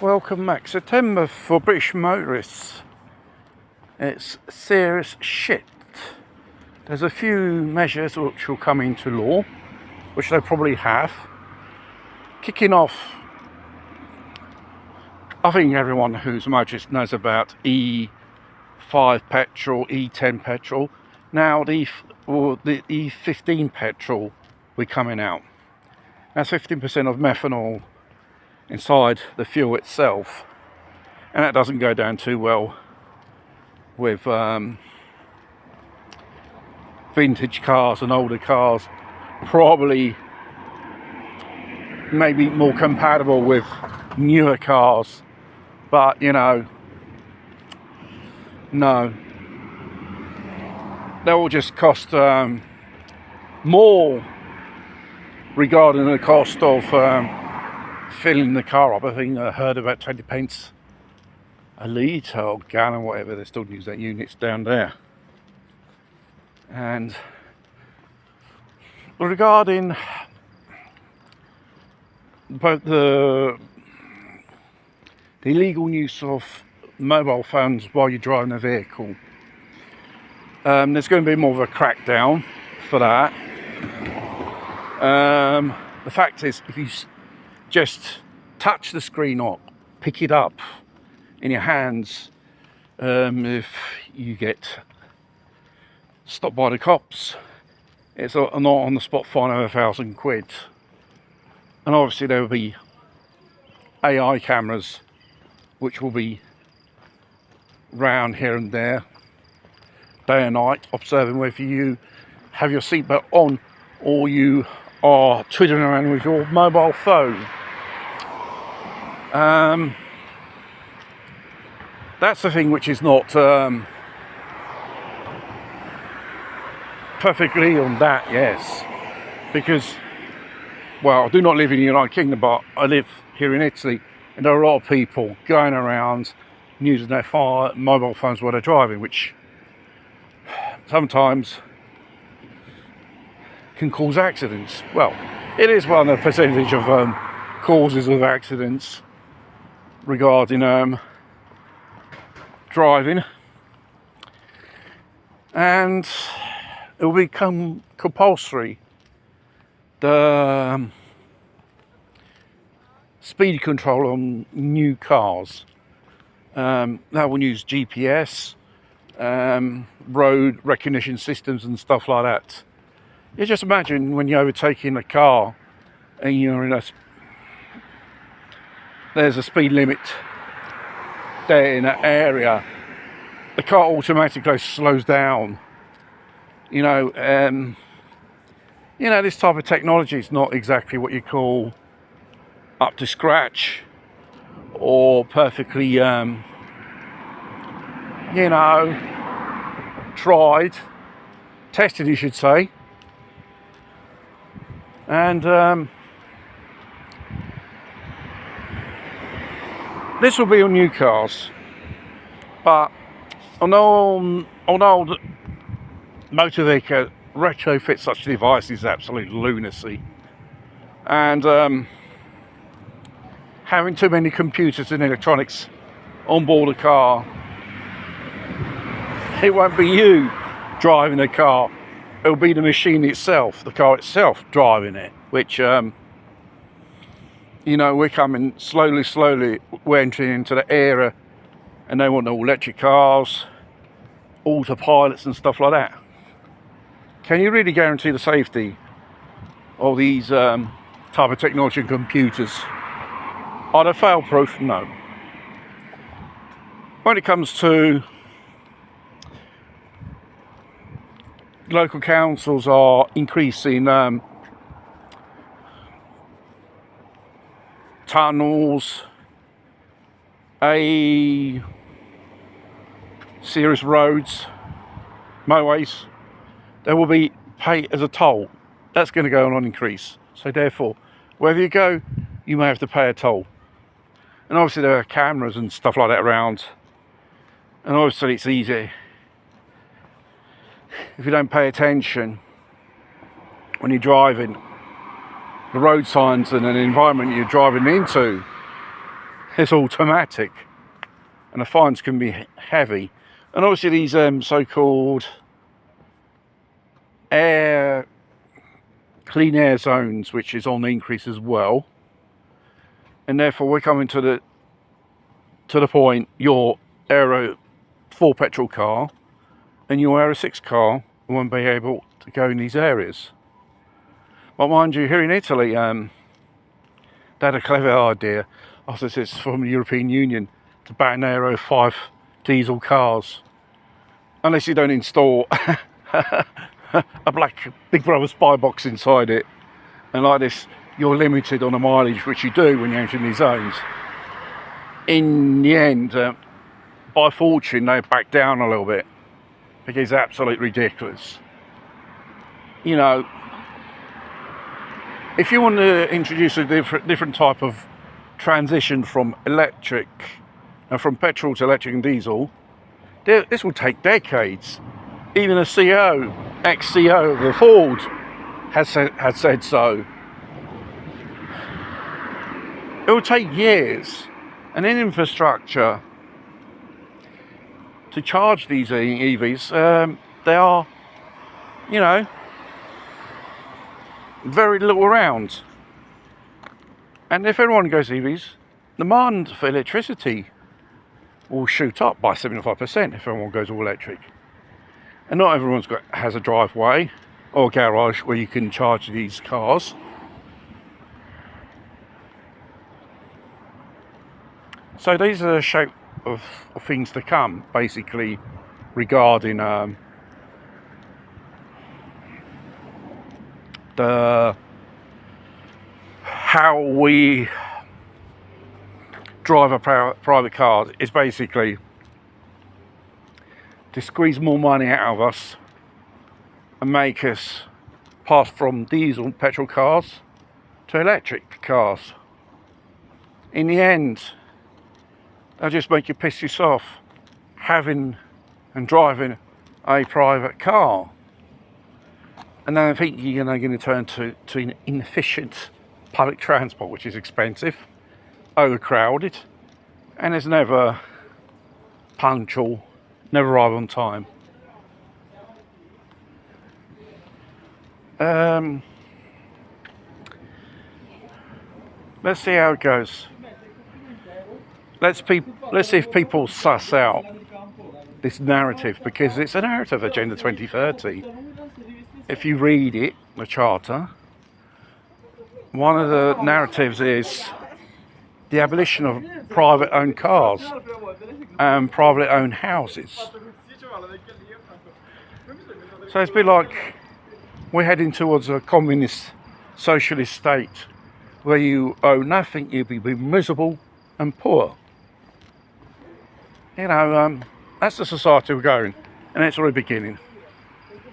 Welcome back. September for British motorists. It's serious shit. There's a few measures which will come into law, which they probably have. Kicking off, I think everyone who's a motorist knows about E5 petrol, E10 petrol. Now the E15 petrol will be coming out. That's 15% of methanol inside the fuel itself, and that doesn't go down too well with vintage cars and older cars. Probably maybe more compatible with newer cars, but no, they will just cost more regarding the cost of filling the car up. I think I heard about 20 pence a litre or gallon, whatever. They still use that units down there. And regarding both the illegal use of mobile phones while you're driving a vehicle, there's going to be more of a crackdown for that. The fact is, if you just touch the screen or pick it up in your hands, if you get stopped by the cops, it's not on the spot fine of £1,000. And obviously there will be AI cameras which will be round here and there day and night, observing whether you have your seatbelt on or you are twiddling around with your mobile phone. That's the thing which is not perfectly on that, yes, because, well, I do not live in the United Kingdom, but I live here in Italy, and there are a lot of people going around using their mobile phones while they're driving, which sometimes can cause accidents. Well, it is one of the percentage of causes of accidents regarding driving, and it will become compulsory, the speed control on new cars. That will use GPS, road recognition systems and stuff like that. You just imagine when you're overtaking a car and you're in there's a speed limit there in that area, the car automatically slows down. This type of technology is not exactly what you call up to scratch or perfectly, tried, tested, you should say. And this will be on new cars, but on old motor vehicle, retrofit such a device is absolute lunacy. And having too many computers and electronics on board a car, it won't be you driving the car, it'll be the machine itself, the car itself driving it, which we're coming slowly, we're entering into the era, and they want all electric cars, autopilots and stuff like that. Can you really guarantee the safety of these type of technology and computers? Are they fail-proof? No. When it comes to local councils are increasing tunnels, serious roads, motorways, there will be pay as a toll. That's going to go on an increase. So therefore, wherever you go, you may have to pay a toll. And obviously there are cameras and stuff like that around. And obviously it's easy. If you don't pay attention when you're driving, the road signs and an environment you're driving into, it's automatic, and the fines can be heavy. And obviously these so-called clean air zones, which is on the increase as well, and therefore we're coming to the point your Aero 4 petrol car and your Aero 6 car won't be able to go in these areas. But mind you, here in Italy, they had a clever idea, after this from the European Union, to ban Aero 5 diesel cars, unless you don't install a black Big Brother spy box inside it. And like this, you're limited on the mileage, which you do when you're entering these zones. In the end, by fortune, they back down a little bit, because it's absolutely ridiculous. You know, if you want to introduce a different type of transition from electric, from petrol to electric and diesel, this will take decades. Even a CEO, ex-CEO of the Ford, has said so. It will take years, and in infrastructure to charge these EVs, they are, you know, very little around. And if everyone goes EVs, demand for electricity will shoot up by 75% if everyone goes all electric. And not everyone's has a driveway or a garage where you can charge these cars. So these are the shape of things to come, basically, regarding how we drive a private car. Is basically to squeeze more money out of us and make us pass from diesel and petrol cars to electric cars. In the end, they'll just make you piss yourself having and driving a private car. And then I think you're going to turn to an inefficient public transport, which is expensive, overcrowded, and is never punctual, never arrive on time. Let's see how it goes. Let's see if people suss out this narrative, because it's a narrative, Agenda 2030. If you read it, the charter, one of the narratives is the abolition of private owned cars and privately owned houses. So it's a bit like we're heading towards a communist socialist state where you own nothing, you'll be miserable and poor. You know, that's the society we're going, and it's already beginning.